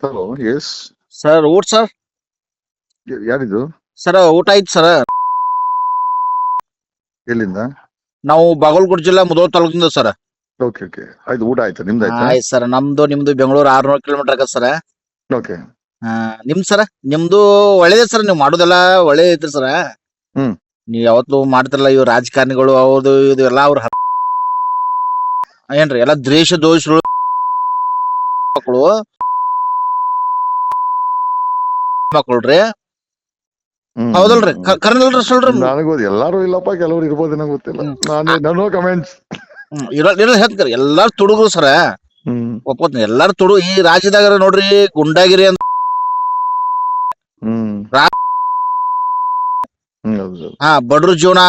Hello, yes. Sir ಊಟ sir. ಯಾರಿದು? Sir ಊಟ ಆಯ್ತು ಸರ್. ಎಲ್ಲಿಂದ? ನಾವು ಬಾಗಲಕೋಟೆ ಜಿಲ್ಲಾ ಮುಧೋಳ ತಾಲೂಕಿಂದ ಸರ್. ಓಕೆ ಓಕೆ, ಆಯ್ತು. ಊಟ ಆಯ್ತಾ? ನಿಮ್ದು ಆಯ್ತಾ? ಆಯ್ತು ಸರ್. ನಮ್ದು ನಿಮ್ದು ಬೆಂಗಳೂರು 600 ಕಿಲೋಮೀಟರ್ ಆಗತ್ತೆ ಸರ್. ಓಕೆ. ನಿಮ್ ಸರ ನಿಮ್ದು ಒಳ್ಳೇದೇ ಸರ್. ನೀವು ಮಾಡೋದೆಲ್ಲ ಒಳ್ಳೇದ್ ಐತ್ರಿ ಸರ್. ಹ್ಮ್. ನೀವ್ ಯಾವತ್ತು ಮಾಡ್ತಿರಲ್ಲ ಇವ್ ರಾಜಕಾರಣಿಗಳು ಅವ್ರದು ಇದು ಎಲ್ಲಾ ಅವ್ರ ಏನ್ರಿ ಎಲ್ಲಾ ದ್ವೇಷ ದೋಷಗಳು ಮಕ್ಕಳ್ರಿ. ಹೌದಲ್ರಿ? ಕರ್ನಲ್ರಿ ಸಲ್ರಿ? ನನಗೋದು ಎಲ್ಲಾರು ಇಲ್ಲಪ್ಪ, ಕೆಲವ್ರು ಇರ್ಬೋದು, ನಂಗೆ ಗೊತ್ತಿಲ್ಲ. ನಾನು ಕಮೆಂಟ್ಸ್ ಹೇಳ್ತಾರೆ ಎಲ್ಲಾರು ತುಡುಗ್ರು ಸರ. ಒಪ್ಕೋತೀನಿ ಎಲ್ಲಾರು ತುಡು. ಈ ರಾಜ್ಯದಾಗ ನೋಡ್ರಿ ಗುಂಡಾಗಿರಿ ಅಂತ ಬಡ್ರ ಜೀವನ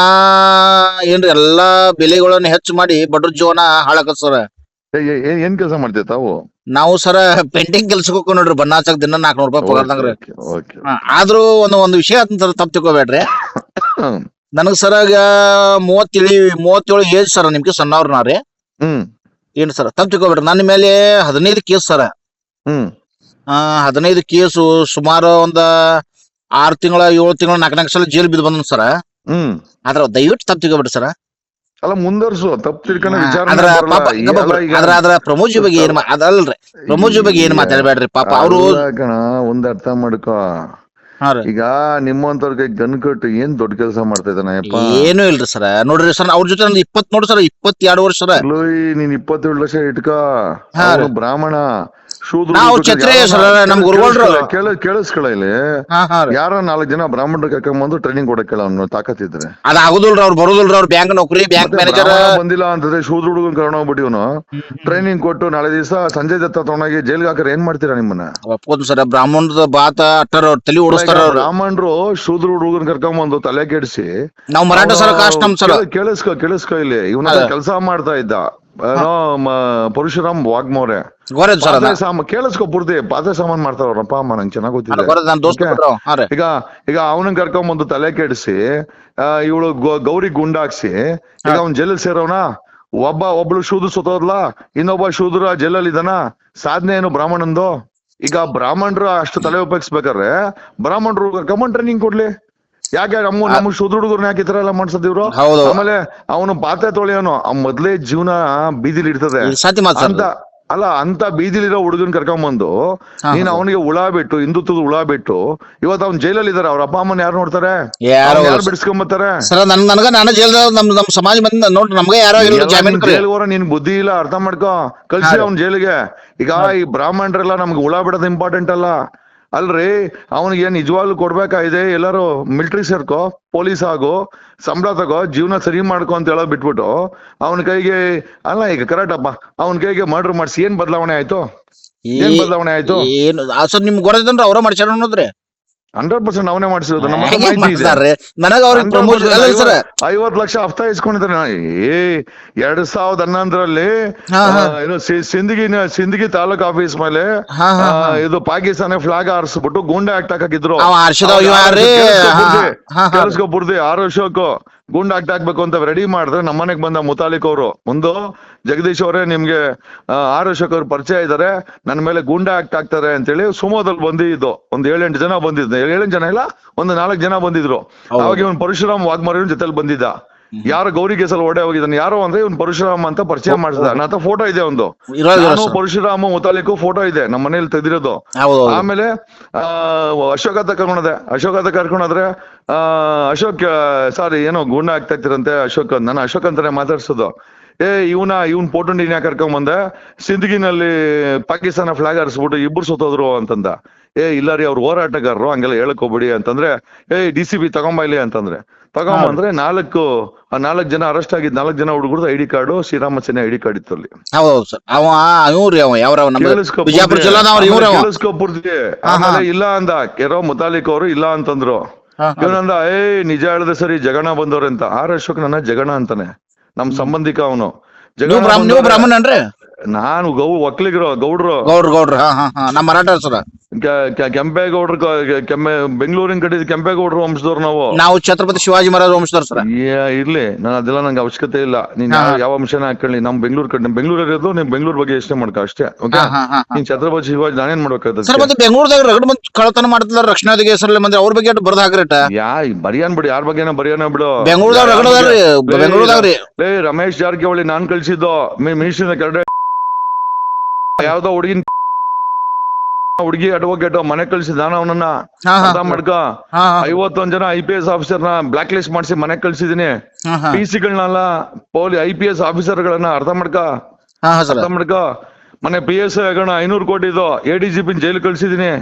ಏನ್ರಿ ಎಲ್ಲಾ ಬೆಲೆಗಳನ್ನ ಹೆಚ್ಚು ಮಾಡಿ ಬಡ್ರ ಜೀವನ ಹಾಳಾಕತ್ ಸರ. ಏನ್ ಕೆಲಸ ಮಾಡ್ತೇವೆ ತಾವು? ನಾವು ಸರ ಪೇಂಟಿಂಗ್ ಕೆಲ್ಸಕ್ಕೆ ಹೋಗ್ತೀವಿ ನೋಡ್ರಿ. ಬಣ್ಣ ಹಚ್ಚಕ್ ದಿನ 400 ರೂಪಾಯಿ ಪಗಾರ್ದಂಗ್ರಿ. ಆದ್ರೂ ಒಂದು ವಿಷಯ ಅಂತ ತಪ್ಪು ತಿಳ್ಕೊಬೇಡ್ರಿ. ನನಗ್ ಸರ ಈಗ 37 ಏಜ್ ಸರ. ನಿಮ್ಗೆ ಸಣ್ಣವ್ರ ನಾವ್ರಿ. ಏನ್ ಸರ್ ತಪ್ಪು ತಿಳ್ಕೊಬೇಡ್ರಿ. ನನ್ನ ಮೇಲೆ 15 ಕೇಸ್ ಸರ. 15 ಕೇಸು. ಸುಮಾರು ಒಂದ್ 6 ತಿಂಗಳ 7 ತಿಂಗಳ 4 ಸಲ ಜೈಲ್ ಬಿದ್ದು ಬಂದ ಸರ. ಆದ್ರ ದಯವಿಟ್ಟು ತಪ್ಪು ತಿಳ್ಕೊಬೇಡ್ರಿ ಸರ. ಅಲ್ಲ, ಮುಂದರ್ಸು. ತಪ್ಪು ತಿಳ್ಕೊಂಡ ವಿಚಾರ. ಅದ್ರ ಪ್ರಮೋಜಿ ಬಗ್ಗೆ ಏನ್ ಅದಲ್ರಿ, ಪ್ರಮೋಜಿ ಬಗ್ಗೆ ಏನ್ ಮಾತಾಡ್ಬೇಡ್ರಿ. ಪಾಪ ಅವ್ರು ಒಂದ್ ಅರ್ಥ ಮಾಡ್ಕೋ. ಈಗ ನಿಮ್ಮಂತವ್ರ ಕೈ ಗನ್ ಕಟ್ಟು ಏನ್ ದೊಡ್ಡ ಕೆಲಸ ಮಾಡ್ತಾ ಇದ್ದಾನಪ್ಪ? ಏನು ಇಲ್ರಿ ಸರ. ನೋಡ್ರಿ ಸರ್, ಅವ್ರ ಜೊತೆ ಒಂದು 20 ನೋಡ್ರಿ ಸರ್, 22 ವರ್ಷ ಸರ. ನೀನ್ 27 ಲಕ್ಷ ಇಟ್ಕ. ಬ್ರಾಹ್ಮಣ ನಾವು ಛತ್ರಿ ಸರ್. ನಮ್ ಗುರುಗಳು ಕೇಳಿಸ್ಕೊಳ ಇಲ್ಲಿ. ಯಾರೋ 4 ಜನ ಬ್ರಾಹ್ಮಣರು ಕರ್ಕೊಂಡ್ಬಂದು ಟ್ರೈನಿಂಗ್ ಕೊಡಕ್ಕೆ ತಾಕತ್ತಿದ್ರೆ ಅದ್ ಆಗುದಿಲ್ರಿ. ಅವ್ರು ಬರುದಿಲ್ರಿ. ಅವ್ರ ಬ್ಯಾಂಕ್ ನೌಕರಿ, ಬ್ಯಾಂಕ್ ಮ್ಯಾನೇಜರ್ ಬಂದಿಲ್ಲ ಅಂತಂದ್ರೆ ಶೂದ್ರ ಹುಡುಗನ್ ಕರ್ಕೊಂಡೋಗ್ಬಿಟ್ಟು ಇವನು ಟ್ರೈನಿಂಗ್ ಕೊಟ್ಟು ನಾಳೆ ದಿವಸ ಸಂಜಯ್ ದತ್ತ ತಗೊಂಡೋಗಿ ಜೈಲ್ಗೆ ಹಾಕರ್ ಏನ್ ಮಾಡ್ತೀರಾ ನಿಮ್ಮನ್ನ? ಒಪ್ಕೋದು ಸರ್. ಬ್ರಾಹ್ಮಣದ ಬಾತ ಅಟ್ಟಾರ ತಲೆ ಓಡಿಸ್ತಾರ. ಬ್ರಾಹ್ಮಣರು ಶೂದ್ರ ಹುಡುಗನ್ ಕರ್ಕೊಂಡ್ಬಂದು ತಲೆ ಕೆಡಿಸಿ. ನಾವು ಮರಾಠ ಸರ್, ಕಾಸ್ಟ್ ನಮ್ ಸರ್. ಕೇಳಿಸ್ಕೊ ಇಲ್ಲಿ. ಇವನ ಕೆಲಸ ಮಾಡ್ತಾ ಇದ್ದ ಪರಶುರಾಮ್ ವಾಗ್ಮೋರೆ. ಕೇಳಿಸ್ಕೊ ಪೂರ್ತಿ. ಪಾತ್ರೆ ಸಾಮಾನ್ ಮಾಡ್ತಾರಪ್ಪ ಅಮ್ಮ, ನಂಗೆ ಚೆನ್ನಾಗ್ ಗೊತ್ತಿದೆ. ಈಗ ಅವನನ್ನ ಕರ್ಕೊಂಡ್ಬಂದು ತಲೆ ಕೆಡಿಸಿ ಇವಳು ಗೌರಿ ಗುಂಡಾಕ್ಸಿ ಈಗ ಅವ್ನ್ ಜೈಲಲ್ಲಿ ಸೇರೋನಾ? ಒಬ್ಳು ಶೂದ್ರ ಸುತ್ತೋದ್ಲ, ಇನ್ನೊಬ್ಬ ಶೂದ್ರ ಜೈಲಲ್ಲಿ ಇದಾನ. ಸಾಧನೆ ಏನು ಬ್ರಾಹ್ಮಣಂದು? ಈಗ ಬ್ರಾಹ್ಮಣರು ಅಷ್ಟು ತಲೆ ಉಪಯೋಗಿಸ್ಬೇಕಾದ್ರೆ ಬ್ರಾಹ್ಮಣರು ಕರ್ಕೊಂಡ್ ಟ್ರೈನಿಂಗ್ ಕೊಡ್ಲಿ. ಯಾಕೆ ನಮ್ಮ ಶೂದ್ರ ಹುಡುಗರ್ನ ಯಾಕೆ ಈ ತರ ಎಲ್ಲ ಮಾಡ್ಸದಿವ್ರು? ಆಮೇಲೆ ಅವನು ಪಾತ್ರೆ ತೊಳೆಯೋನು, ಮೊದ್ಲೇ ಜೀವನ ಬೀದಿಲಿ ಇರ್ತದೆ ಅಂತ. ಅಲ್ಲ, ಅಂತ ಬೀದಿಲಿರೋ ಹುಡುಗನ್ ಕರ್ಕೊಂಬಂದು ನೀನ್ ಅವನಿಗೆ ಹುಳ ಬಿಟ್ಟು, ಹಿಂದುತ್ವದ ಹುಳ ಬಿಟ್ಟು, ಇವತ್ತು ಅವ್ನ್ ಜೈಲಲ್ಲಿ ಇದಾರೆ. ಅವ್ರ ಅಪ್ಪ ಅಮ್ಮನ ಯಾರು ನೋಡ್ತಾರೆ? ಯಾರು ಬಿಡಿಸ್ಕೊಂಬತ್ತಾರೆ? ನಮ್ ಸಮಾಜ ಬಂದ ನೋಡ್ರಿ, ನಮ್ಗೆ ಯಾರೋ ಜೈಲ್ಗೋರ ನಿನ್ ಬುದ್ಧಿ ಇಲ್ಲ, ಅರ್ಥ ಮಾಡ್ಕೊ. ಕಳ್ಸಿ ಅವ್ನ್ ಜೈಲಿಗೆ. ಈಗ ಈ ಬ್ರಾಹ್ಮಣರೆಲ್ಲ ನಮ್ಗೆ ಹುಳ ಬಿಡೋದು ಇಂಪಾರ್ಟೆಂಟ್ ಅಲ್ಲ ಅಲ್ರಿ. ಅವನಿಗೆ ನಿಜವಾಗ್ಲು ಕೊಡ್ಬೇಕಾಗಿದೆ. ಎಲ್ಲಾರು ಮಿಲಿಟರಿ ಸೇರ್ಕೋ, ಪೊಲೀಸ್ ಆಗು, ಸಂಬಳ ತಗೋ, ಜೀವನ ಸರಿ ಮಾಡ್ಕೊ ಅಂತ ಹೇಳೋದ್ ಬಿಟ್ಬಿಟ್ಟು ಅವನ ಕೈಗೆ ಅಲ್ಲ. ಈಗ ಕರೆಕ್ಟ್ ಅಪ್ಪ, ಅವನ ಕೈಗೆ ಮರ್ಡರ್ ಮಾಡಿಸಿ ಏನ್ ಬದಲಾವಣೆ ಆಯ್ತು? ಏನ್ ಬದಲಾವಣೆ ಆಯ್ತು? ಏನು ಸರ್ ನಿಮ್ಗೆ ಗೊತ್ತೈತೇನ್ರಿ? ಅವ್ರ ಮಾಡ್ಸ್ಯಾರ ಅನ್ನೋದ್ರಿ? 100% ಅವನೇ ಮಾಡಿಸಿರೋದು. ನಮ್ಮ 50 ಲಕ್ಷ ಹಫ್ತಾ ಇಸ್ಕೊಂಡಿದ್ದಾರೆ. 2011ರಲ್ಲಿ ಸಿಂದಗಿ ತಾಲೂಕ್ ಆಫೀಸ್ ಮೇಲೆ ಇದು ಪಾಕಿಸ್ತಾನ ಫ್ಲಾಗ್ ಹಾರಿಸ್ಬಿಟ್ಟು ಗೂಂಡಾ ಆಕ್ಟ್ ಹಾಕಿದ್ರು. ಕೇಳಿಸ್ಕೊಬುರ್ದಿ 6 ವರ್ಷಕ್ಕೂ ಗೂಂಡಾ ಆಕ್ಟ್ ಹಾಕ್ಬೇಕು ಅಂತ ರೆಡಿ ಮಾಡಿದ್ರೆ ನಮ್ಮನೆಗ್ ಬಂದ ಮುತಾಲಿಕ್ ಅವರು ಒಂದು ಜಗದೀಶ್ ಅವರೇ ನಿಮ್ಗೆ 6 ವರ್ಷಕ್ಕೆ ಅವ್ರು ಪರಿಚಯ ಇದಾರೆ, ನನ್ನ ಮೇಲೆ ಗೂಂಡಾ ಆಕ್ಟ್ ಹಾಕ್ತಾರೆ ಅಂತೇಳಿ ಸುಮೋದಲ್ಲಿ ಬಂದಿದ್ದು. ಒಂದು 7-8 ಜನ ಬಂದಿದ್ದು. 7 ಜನ ಇಲ್ಲ, ಒಂದು 4 ಜನ ಬಂದಿದ್ರು. ಅವಾಗ ಇವನ್ ಪರಶುರಾಮ್ ವಾಗ್ಮೋರೆ ಜೊತೆಲಿ ಬಂದಿದ್ದ. ಯಾರು ಗೌರಿ ಕೇಸಲ್ಲಿ ಓಡೇ ಹೋಗಿದ್ದಾನೆ ಯಾರೋ ಅಂದ್ರೆ ಇವ್ನು ಪರಶುರಾಮ್ ಅಂತ ಪರಿಚಯ ಮಾಡಿಸಿದ. ನನ್ನ ಫೋಟೋ ಇದೆ ಒಂದು. ಪರಶುರಾಮ ಮುತಾಲಿಕ್ ಫೋಟೋ ಇದೆ ನಮ್ಮ ಮನೇಲಿ ತೆಗೆದಿರೋದು. ಆಮೇಲೆ ಅಶೋಕ್ ಅಂತ ಕರ್ಕೊಂಡೋದ್ರೆ ಅಶೋಕ್ ಸಾರಿ ಏನೋ ಗೂಂಡಾ ಆಗ್ತಾ ಇರ್ತೀರಂತೆ ಅಶೋಕ್. ನಾನು ಅಶೋಕ್ ಅಂತಾನೆ ಮಾತಾಡ್ಸೋದು. ಇವನ್ ಫೋಟೋ ನೀನ್ ಯಾಕೆ ಕರ್ಕೊಂಡ್ ಬಂದೆ? ಸಿಂದಗಿನಲ್ಲಿ ಪಾಕಿಸ್ತಾನ ಫ್ಲಾಗ್ ಹಾರಿಸ್ಬಿಟ್ಟು ಇಬ್ರು ಸುತ್ತೋದ್ರು ಅಂತಂದ. ಇಲ್ಲ ರೀ, ಅವ್ರು ಹೋರಾಟಗಾರರು, ಹಂಗೆಲ್ಲ ಹೇಳಕ್ ಹೋಗ್ಬಿಡಿ ಅಂತಂದ್ರೆ, DCP ತಗೊಂಬೈಲಿ ಅಂತಂದ್ರೆ ತಗೊಂಬಂದ್ರೆ 4 ಜನ ಅರೆಸ್ಟ್ ಆಗಿದ್ 4 ಜನ ಹುಡುಗರು ID ಕಾರ್ಡು ಶ್ರೀರಾಮ ಸೇನೆ ID ಕಾರ್ಡ್ ಇತ್ತು ಅಲ್ಲಿ. ಕೇಳಿಸ್ಕೊಪುರ್ತಿ. ಆಮೇಲೆ ಇಲ್ಲ ಅಂದ ಯಾರೋ ಮುತಾಲಿಕ್ ಅವರು ಇಲ್ಲ ಅಂತಂದ್ರು. ಇವನಂದ ನಿಜ ಹೇಳಿದ್ರೆ ಸರಿ, ಜಗಣ ಬಂದವ್ರೆ ಅಂತ. ಅಶೋಕ್ ನನ್ನ ಜಗಣ ಅಂತಾನೆ, ನಮ್ ಸಂಬಂಧಿಕ ಅವನು. ಬ್ರಾಹ್ಮಣ ಅನ್ರಿ? ನಾನು ಒಕ್ಕಲಿಗರು, ಗೌಡ್ರು. ನಮ್ಮ ಮರಾಠ ಸರ. ಕೆಂಪೇಗೌಡ್ರ ಬೆಂಗಳೂರಿನ ಕಟ್ಟಿದ ಕೆಂಪೇಗೌಡ್ರ ವಂಶದವ್ರು ನಾವು ಛತ್ರಪತಿ ಶಿವಾಜಿ ಮಹಾರಾಜ ವಂಶದವ್ರು ಸರ್. ಇರ್ಲಿ, ನಾನು ಅದೆಲ್ಲ ನಂಗೆ ಅವಶ್ಯಕತೆ ಇಲ್ಲ. ನೀನ್ ಯಾವ ಅಂಶನ ಹಾಕೊಳ್ಳಿ, ನಮ್ ಬೆಂಗಳೂರು ಕಡೆ ಬೆಂಗಳೂರು ಇರೋದು, ನೀನ್ ಬೆಂಗಳೂರು ಬಗ್ಗೆ ಯೋಚನೆ ಮಾಡ್ಕೊ ಅಷ್ಟೇ. ಓಕೆ, ನೀನ್ ಛತ್ರಪತಿ ಶಿವಾಜಿ ನಾನೇನ್ ಮಾಡ್ಬೇಕಾಗ್ತದೆ ಸರ್? ಮತ್ತೆ ಬೆಂಗಳೂರದಾಗ ರಗಡ್ ಮಂದಿ ಕಳ್ಳತನ ಮಾಡ್ತಿಲ್ಲ, ರಕ್ಷಣಾಧಿಕಾರಿ ಹೆಸರಲ್ಲಿ ಮಂದಿ, ಅವ್ರ ಬಗ್ಗೆ ಬರ್ದ ಹಾಕ್ರಿಟ. ಬರಿಯಾನ್ ಬಿಡು, ಯಾರ ಬಗ್ಗೆನ ಬರಿಯಾನ ಬಿಡು. ಬೆಂಗಳೂರದಾಗ್ರಿ ರಮೇಶ್ ಜಾರಕಿಹೊಳಿ ನಾನ್ ಕಳ್ಸಿದ್ದು ಮಿನಿಸ್ಟ್ರಿನ ಕರಡೆ, ಯಾವ್ದೋ ಹುಡುಗಿ ಅಡ್ವೊಕೇಟ್ ಮನೆ ಕಳ್ಸಿದ ನಾನು ಅವನನ್ನ ಅರ್ಥ ಮಾಡ್ಕ. 51 ಜನ IPS ಆಫೀಸರ್ನ ಬ್ಲಾಕ್ ಲಿಸ್ಟ್ ಮಾಡಿಸಿ ಮನೆ ಕಳ್ಸಿದೀನಿ. PC-ಗಳನ್ನೆಲ್ಲ IPS ಆಫೀಸರ್ಗಳನ್ನ ಅರ್ಥ ಮಾಡ್ಕ. ಮನೆ PSI ಆಗೋಣ 500 ಕೋಟಿದು ADGP ಜೈಲು ಕಳ್ಸಿದೀನಿ.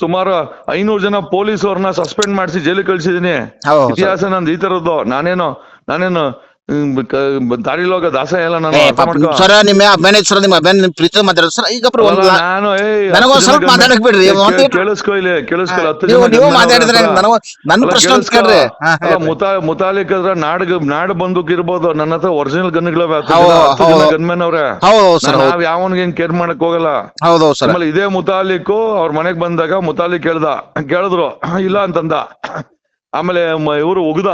ಸುಮಾರು 500 ಜನ ಪೊಲೀಸ್ ಅವ್ರನ್ನ ಸಸ್ಪೆಂಡ್ ಮಾಡಿಸಿ ಜೈಲು ಕಳ್ಸಿದೀನಿ. ಇತಿಹಾಸ ನಂದು ಈ ತರದ್ದು. ನಾನೇನು ದಾರಿಲೋಗ ದಾಸ ಎಲ್ಲ ನಾನು ಸರ್. ನಿಮ್ಮ ಅಭಿಮಾನಿ ಸರ್, ನಿಮ್ಮ ಅಭಿಮಾನಿ ಪ್ರೀತಿ ಮಾತಾಡ ಸರ್. ಈಗ ನಾನು ಸ್ವಲ್ಪ ಮಾತಾಡಕ್ ಬಿಡ್ರಿ, ನೀವು ಮಾತಾಡಿದ್ರೆ ನನ್ನ ಪ್ರಶ್ನೆ ಮುತಾಲಿಕ್ ಅದ್ರ ನಾಡು ಬಂದೂಕ್ ಇರ್ಬೋದು, ನನ್ನ ಹತ್ರ ಒರಿಜಿನಲ್ ಗನ್ಗಳವೆ. ಗನ್ಮೆನ್ ಅವ್ರೆ, ನಾವ್ ಯಾವನ್ಗೇನ್ ಕೇರ್ ಮಾಡಕ್ ಹೋಗಲ್ಲ. ಆಮೇಲೆ ಇದೇ ಮುತಾಲಿಕ್ ಅವ್ರ ಮನೆಗ್ ಬಂದಾಗ ಮುತಾಲಿಕ್ ಕೇಳಿದ್ರು, ಇಲ್ಲ ಅಂತಂದ. ಆಮೇಲೆ ಇವ್ರು ಉಗ್ದ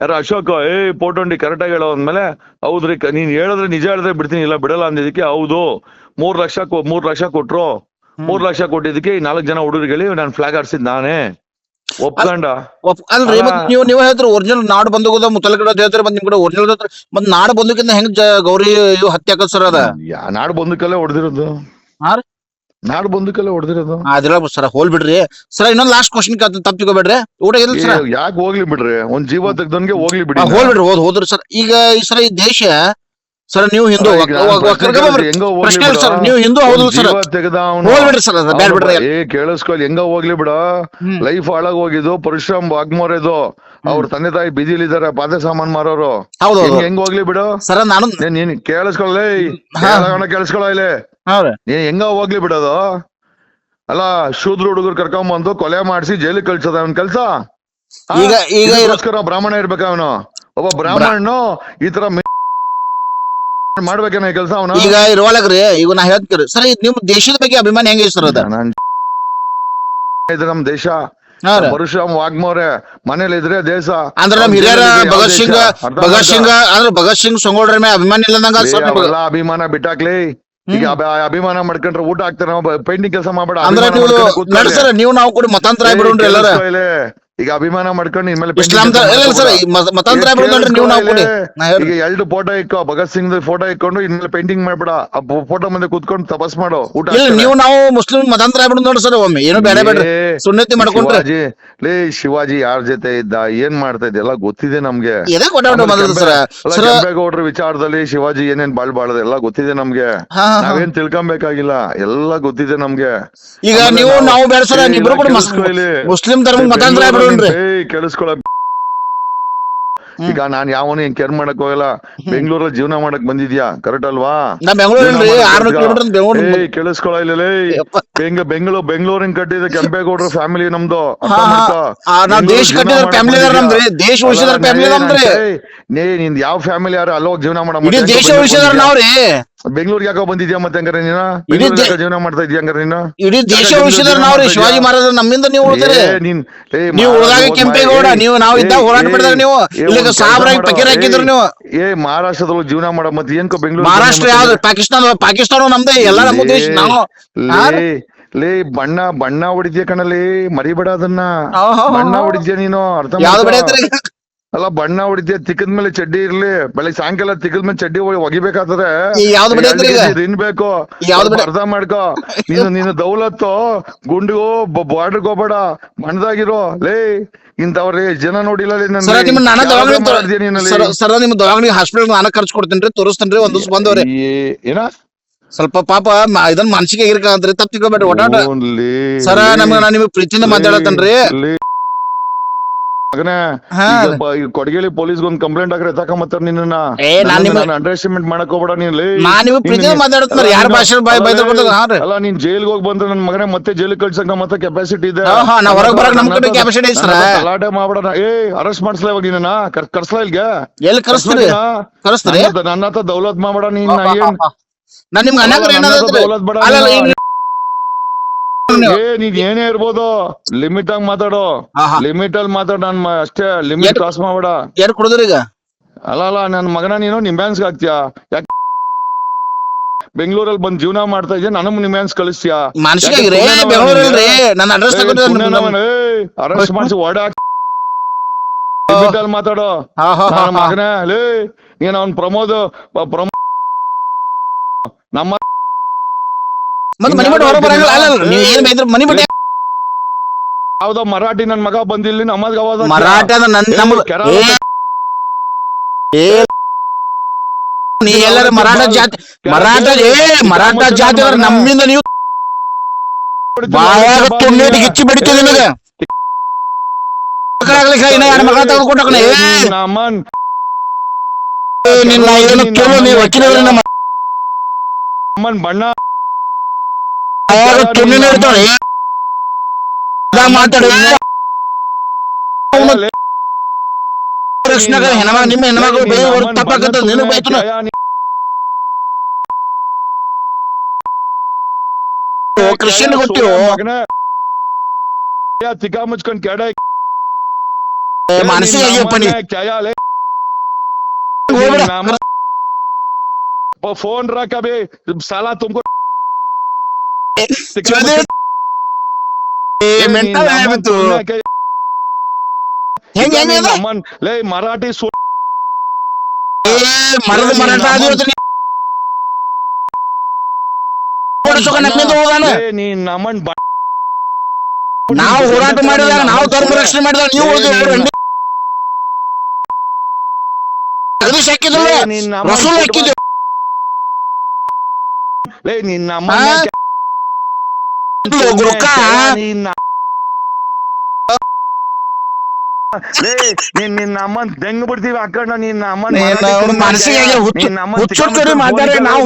ಯಾರ ಅಶೋಕ್, ಪೋಟೊಂಡಿ ಕರೆಕ್ಟ್ ಆಗಿ ಹೇಳೋ ಅಂದ್ಮೇಲೆ, ಹೌದ್ರಿ ನೀನ್ ಹೇಳಿದ್ರೆ ನಿಜ ಹೇಳಿದ್ರೆ ಬಿಡ್ತೀನಿ, ಇಲ್ಲ ಬಿಡಲ್ಲ ಅಂದಿದ್ದಕ್ಕೆ ಹೌದು 3 ಲಕ್ಷ ಕೊಟ್ರು. 3 ಲಕ್ಷ ಕೊಟ್ಟಿದ್ದಕ್ಕೆ ಈ 4 ಜನ ಹುಡುಗರಿಗೆ ನಾನು ಫ್ಲಾಗ್ ಹಾರಿಸಿದ್ ನಾನೇ ಒಪ್ಕೊಂಡ. ಅಲ್ರಿ ನೀವು ಹೇಳ್ತೀರಿ ಒರಿಜಿನಲ್ ನಾಡು ಬಂದೂಕದ ಮುತ್ತಲಗಡ ಹೇಳ್ತಾರೆ, ನಿಮ್ ಕಡೆ ಒರಿಜಿನಲ್ ಮತ್ ನಾಡು ಬಂದೂಕಿಂದ ಹೆಂಗ್ ಗೌರಿ ಹತ್ಯೆ ಆಕತ್ ಸರ್? ಅದ ನಾಡು ಬಂದೂಕಲ್ಲೇ ಹೊಡೆದಿರೋದು, ನಾಡು ಬಂದೂಕಲ್ಲೇ ಹೊಡೆದಿರೋದು. ಅದಿಲ್ಲ ಸರ್, ಹೋಲ್ ಬಿಡ್ರಿ ಸರ್. ಇನ್ನೊಂದ್ ಲಾಸ್ಟ್ ಕ್ವಶನ್ ತಪ್ಪಿಕೋಬೇಡ್ರಿ. ಊಟ ಯಾಕೆ ಹೋಗ್ಲಿ ಬಿಡ್ರಿ, ಒಂದ್ ಜೀವ ತೆಗ್ದವನ್ಗೆ ಹೋಗ್ಲಿ ಬಿಡ್ರಿ. ಹೋಲ್ ಬಿಡ್ರಿ, ಹೋದ್ರಿ ಸರ್. ಈಗ ಸರ್ ಈ ದೇಶ ಸರ್, ನೀವು ಹಿಂದೂ ಸರ್, ನೀವು ಹಿಂದೂ ಹೌದು ಸರ್, ಹೋಗ್ಬಿಡ್ರಿ ಸರ್. ಕೇಳಿಸ್ಕೊಲ್, ಹೆಂಗ ಹೋಗ್ಲಿ ಬಿಡ, ಲೈಫ್ ಹಾಳಾಗ್ ಹೋಗಿದ್ದು ಪರಶುರಾಮ್ ವಾಗ್ಮೋರೆದು. ಅವ್ರ ತಂದೆ ತಾಯಿ ಬೀದಿಲಿದ್ದಾರೆ, ಪಾದ ಸಾಮಾನ್ ಮಾರೋರು. ಹೆಂಗ್ ಹೋಗ್ಲಿ ಬಿಡು ಸರ್? ನಾನು ನೀನ್ ಕೇಳಿಸ್ಕೊಳ್ಳ, ಕೇಳಿಸ್ಕೊಳ್ಳ ಇಲ್ಲಿ, ನೀನ್ ಹೆಂಗ ಹೋಗ್ಲಿ ಬಿಡೋದು? ಅಲ್ಲ, ಶೂದ್ರ ಹುಡುಗರು ಕರ್ಕೊಂಬಂದು ಕೊಲೆ ಮಾಡಿಸಿ ಜೈಲಿಗೆ ಕಳ್ಸೋದ ಅವನ್ ಕೆಲ್ಸ. ಈಗೋಸ್ಕರ ಬ್ರಾಹ್ಮಣ ಇರ್ಬೇಕ ಅವನು? ಒಬ್ಬ ಬ್ರಾಹ್ಮಣನು ಈ ತರ ಮಾಡ್ಬೇಕೇನ ಕೆಲಸ ಅವನು? ಈಗ ಇರುವಾಗ್ರಿ, ಈಗ ನಾ ಹೇಳ್ತೀರಿ ಸರ್, ನಿಮ್ ದೇಶದ ಬಗ್ಗೆ ಅಭಿಮಾನ ಹೆಂಗ ಸರ್? ಅದ ನಮ್ ದೇಶ, ಪರಶುರಾಮ್ ವಾಗ್ಮೋರೆ ಮನೇಲಿ ಇದ್ರೆ ದೇಶ ಅಂದ್ರೆ ನಮ್ ಹಿರಿಯರ ಭಗತ್ ಸಿಂಗ್ ಸಂಗೊಳ್ರ ಮೇಲೆ ಅಭಿಮಾನ ಇಲ್ಲ. ಅಭಿಮಾನ ಬಿಟ್ಟಾಕ್ಲಿ. ಈಗ ಅಭಿಮಾನ ಮಾಡ್ಕೊಂಡ್ರೆ ಊಟ ಹಾಕ್ತಾರ, ಪೇಂಟಿಂಗ್ ಕೆಲಸ ಮಾಡ್ಬೇಡ. ಅಂದ್ರೆ ನೀವು ನಾವು ಕೂಡ ಮತಾಂತರ ಆಗ್ಬಿಡ್ರಿ ಎಲ್ಲಾರ. ಈಗ ಅಭಿಮಾನ ಮಾಡ್ಕೊಂಡು ಇನ್ಮೇಲೆ ಈಗ 2 ಫೋಟೋ ಇಕ್ಕೋ, ಭಗತ್ ಸಿಂಗ್ ಫೋಟೋ ಇಕ್ಕೊಂಡು ಇನ್ಮೇಲೆ ಪೇಂಟಿಂಗ್ ಮಾಡ್ಬೇಡ. ಫೋಟೋ ಮುಂದೆ ಕುತ್ಕೊಂಡು ತಪಸ್ ಮಾಡು, ಊಟ. ನೀವು ನಾವು ಮುಸ್ಲಿಂ ಮತಾಂತರ ಆಗ್ಬಿಡ್ ನೋಡ್ರಿ ಸರ್. ಒಮ್ಮೆ ಏನು ಬೇಡ ಬೇಡ್ರಿ, ಸುನ್ನತಿ ಮಾಡ್ಕೊಂಡ್ರೆ. ಶಿವಾಜಿ ಯಾರ ಜೊತೆ ಇದ್ದ, ಏನ್ ಮಾಡ್ತಾ ಇದ್ದ ಎಲ್ಲ ಗೊತ್ತಿದೆ ನಮ್ಗೆ. ಕೆಂಪೇಗೌಡ್ರ ವಿಚಾರದಲ್ಲಿ ಶಿವಾಜಿ ಏನೇನ್ ಬಾಳ್ಬಾರ್ದು ಎಲ್ಲ ಗೊತ್ತಿದೆ ನಮ್ಗೆ. ನಾವೇನ್ ತಿಳ್ಕೊಬೇಕಾಗಿಲ್ಲ, ಎಲ್ಲ ಗೊತ್ತಿದೆ ನಮ್ಗೆ. ಈಗ ನೀವು ನಾವು ಬೇಡ ಸರ್, ಮುಸ್ಲಿಂ ಧರ್ಮ ಮತಾಂತರ ಕೇಳಿಸ್ಕೊಳ. ಈಗ ನಾನ್ ಯಾವನು ಏನ್ ಕೇರ್ ಮಾಡಕ್ ಹೋಗಲ್ಲ. ಬೆಂಗಳೂರಲ್ಲಿ ಜೀವನ ಮಾಡಕ್ ಬಂದಿದ್ಯಾ, ಕರೆಕ್ಟ್ ಅಲ್ವಾ? ಕೇಳಿಸ್ಕೊಳ ಇಲ್ಲ. ಬೆಂಗಳೂರಿನ ಕಟ್ಟಿದ ಕೆಂಪೇಗೌಡರ ಫ್ಯಾಮಿಲಿ ನಮ್ದು. ನಿಂದ್ ಯಾವ ಫ್ಯಾಮಿಲಿ ಯಾರು ಅಲ್ಲೋಗ್ ಜೀವನ ಮಾಡ. ಬೆಂಗಳೂರಿಗೆ ಯಾಕೋ ಬಂದಿದ್ಯಾ ಮತ್ತೆ? ಹಂಗಾರೆ ನೀನು ಜೀವನ ಮಾಡ್ತಾ ಇದ್ಯಾ? ಹಂಗಾರೆ ನೀನು ಇಡೀ ದೇಶ ಉಳಿಸಿದಾರೆ ನಾವ್ರಿ. ಶಿವಾಜಿ ಮಹಾರಾಜ ನಮ್ಮಿಂದ ನೀವು ಉಳಿತಾರೆ. ನೀವು ಉಳಿದಾಗ ಕೆಂಪೇಗೌಡ, ನೀವು ನಾವು ಇದ್ದಾಗ ಹೋರಾಟ ಮಾಡಿದಾಗ ನೀವು ಇಲ್ಲಿ ಸಾಬ್ರಾಗಿ ಪಕೀರ್ ಹಾಕಿದ್ರು ನೀವು. ಮಹಾರಾಷ್ಟ್ರದೊಳಗೆ ಜೀವನ ಮಾಡ ಮತ್ತೆ ಏನ್ಕೋ ಬೆಂಗಳೂರು? ಮಹಾರಾಷ್ಟ್ರ ಯಾವ್ದು? ಪಾಕಿಸ್ತಾನ ನಮ್ದೇ, ಎಲ್ಲ ನಮ್ಮ ದೇಶ. ನಾವು ಬಣ್ಣ ಹೊಡಿದ್ಯಾ ಕಣಲ್ಲಿ, ಮರಿಬೇಡ ಅದನ್ನ. ಬಣ್ಣ ಹೊಡಿದ್ಯಾ ನೀನು, ಅರ್ಥ ಅಲ್ಲ? ಬಣ್ಣ ಹೊಡಿದ್ಯಾ, ತಿಕ್ಕದ ಮೇಲೆ ಚಡ್ಡಿ ಇರ್ಲಿ, ಬೆಳಗ್ಗೆ ಸಾಯಂಕಾಲ ತಿಕ್ಕದ ಮೇಲೆ ಚಡ್ಡಿ ಒಗಿಬೇಕಾದ್ರೆ ತಿನ್ಬೇಕು. ಅರ್ಥ ಮಾಡ್ಕೋ. ನೀನು ದೌಲತ್ತು ಗುಂಡಿಗೋ ಬಾರ್ಡರ್ಗೆ ಹೋಗ್ಬೇಡ, ಬಣ್ಣದಾಗಿರೋ. ಇಂಥವ್ರಿ ಜನ ನೋಡಿಲ್ಲ. ಸರ್ ನಿಮ್ ದವಾಖಾನೆ ಹಾಸ್ಪಿಟಲ್ ನಾನು ಖರ್ಚು ಕೊಡ್ತೇನ್ರಿ, ತೋರಿಸ್ತೇನ್ರಿ. ಒಂದ್ ದಿವ್ಸ ಬಂದವ್ರಿ. ಏನ ಸ್ವಲ್ಪ ಪಾಪ ಇದನ್ ಮನ್ಸಿಗೆ ಇರ್ಕಂತ್ರಿ, ತಪ್ಪ ತಿಳ್ಕೊಬೇಡ್ರಿ. ಒಟ್ಟಾಟ ಸರ, ನಾನು ನಿಮಗ್ ಪ್ರೀತಿಯಿಂದ ಮಾತಾಡತ್ತೇನ್ರಿ. ಕೊಡಗೇಳಿ ಪೊಲೀಸ್ ಒಂದ್ ಕಂಪ್ಲೇಂಟ್ ಹಾಕ್ರೆ ತಕೊಂಬತ್ತಾರ ನಿನ್ನ. ಅಂಡರ್ ಎಸ್ಟಿಮೇಟ್ ಮಾಡಕ್ ಹೋಗ್ಬೇಡ ನೀನ್. ಅಲ್ಲ, ನೀನ್ ಜೈಲ್ಗೆ ಹೋಗಿ ಬಂದ್ರೆ ನನ್ ಮಗನೇ ಮತ್ತೆ ಜೈಲಿಗೆ ಕಳ್ಸಕ್ ಮತ್ತೆ ಕೆಪಾಸಿಟಿ ಇದೆ. ಗಲಾಟೆ ಮಾಡ್ಬೇಡ. ಅರೆಸ್ಟ್ ಮಾಡ್ಸ್ಲಾ ಇವಾಗ ನಿನ್ನ, ಕರ್ಸ್ಲಾ ಇಲ್ಗೆ? ಎಲ್ಲಿ ಕರ್ಸ್ತೀರಿ? ನನ್ನ ಹತ್ರ ದೌಲತ್ ಮಾಡ್ಬೇಡ ನೀನ್. ದೌಲತ್ ಬೇಡ, ನೀವು. ನೀನ್ ಏನೇ ಇರ್ಬೋದು ಲಿಮಿಟ್ ಆಗಿ ಮಾತಾಡೋ, ಆಹಾ. ಲಿಮಿಟ್ ಅಲ್ಲಿ ಮಾತಾಡ. ನನ್ ಅಷ್ಟೇ ಲಿಮಿಟ್ ಕ್ರಾಸ್ ಮಾಡ್ಬೇಡ. ಏನ್ ಕುಡಿದ್ರಿ ಈಗ? ಅಲ್ಲ ನನ್ ಮಗನ ನೀನು ನಿಮ್ಯಾನ್ಸ್ಗೆ ಹಾಕ್ತಿಯಾ? ಯಾಕೆ ಬೆಂಗಳೂರಲ್ಲಿ ಬಂದ್ ಜೀವನ ಮಾಡ್ತಾ ಇದೆಯಾ, ನನಗ್ ನಿಮ್ಯಾನ್ಸ್ ಕಳಿಸ್ತೀಯಾ? ಮನ್ಸಿಗಾಗ್ರಿ ಬೆಂಗಳೂರಲ್ರಿ ನನ್ನ ಅಡ್ರೆಸ್ ಅರೆಸ್ಟ್ ಮಾಡಿಸಿ ಓಡಾಕ್ ಲಿಮಿಟ್ ಅಲ್ಲಿ ಮಾತಾಡೋ. ನನ್ನ ಮಗನೇ ಲೇ, ನೀನ್ ಅವ್ನ್ ಪ್ರಮೋದ್ ನಮ್ಮ ಮನಿ ಬಿಟ್ಟು ಹೊರ ಬರಂಗಿಲ್ಲ. ಅಲ್ಲ ನೀವ್ ಏನ್ ಬೈದ್ರು ಮನಿ ಬಿಟ್ಟು ಯಾವ್ದೋ ಮರಾಠಿ ನನ್ ಮಗ ಬಂದಿಲ್ಲಿ ನಮ್ಮದ್ ಅವಾಜ್ ಮರಾಠ ನೀ ಎಲ್ಲಾರ ಮರಾಠ ಜಾತಿ ಮರಾಠ ಜಾತಿ ನಮ್ಮಿಂದ ನೀವು ಬಾಯಾಗ ತುಂಡೇಟಿ ಗಿಚ್ಚಿ ಬಿಡ್ತೀವಿ ನಿಮಗೆ. ಮಗ ತೆಗೆದುಕೊಂಡ ನಿನ್ನ ಏನು ಕೇಳು, ನೀವು ವಕೀಲರು ನಮ್ಮ ಬಣ್ಣ ತುಂಡಿನ ಇರ್ತಾವೆ ಮಾತಾಡಿ ನಿಮ್ಮ ಹೆಣ್ಮಗಳು ತಪ್ಪಾಕತ್ತ ನಿನಗೆ ಬೈತು. ಕ್ರಿಶ್ಚಿಯನ್ ಕೊಟ್ಟಿವು ತಿಕ್ಕಾ ಮುಚ್ಕೊಂಡ್ ಕೆಡ ಮಾನಸಿಕ ಫೋನ್ ರಕ್ಕ ಬಿ ಸಾಲ ತುಮಕೋ ಲೇ ಮರಾಠಿ ನಾವು ಹೋರಾಟ ಮಾಡಿದಾಗ ನಾವು ಧರ್ಮ ರಕ್ಷಣೆ ಮಾಡಿದಾಗ ನೀವು ರಸೂಲ್ ಹಾಕಿದ್ವಿ. ನಿನ್ನ ಅಮ್ಮನ್ ತೆಂಗ್ ಬಿಡ್ತೀವಿ ಹಾಕೊಂಡ ನಿನ್ನ ಅಮ್ಮನ್ ಮನಸ್ಸಿಗೆ ಹುಚ್ಚು ಮಾತಾಡಿ ನಾವು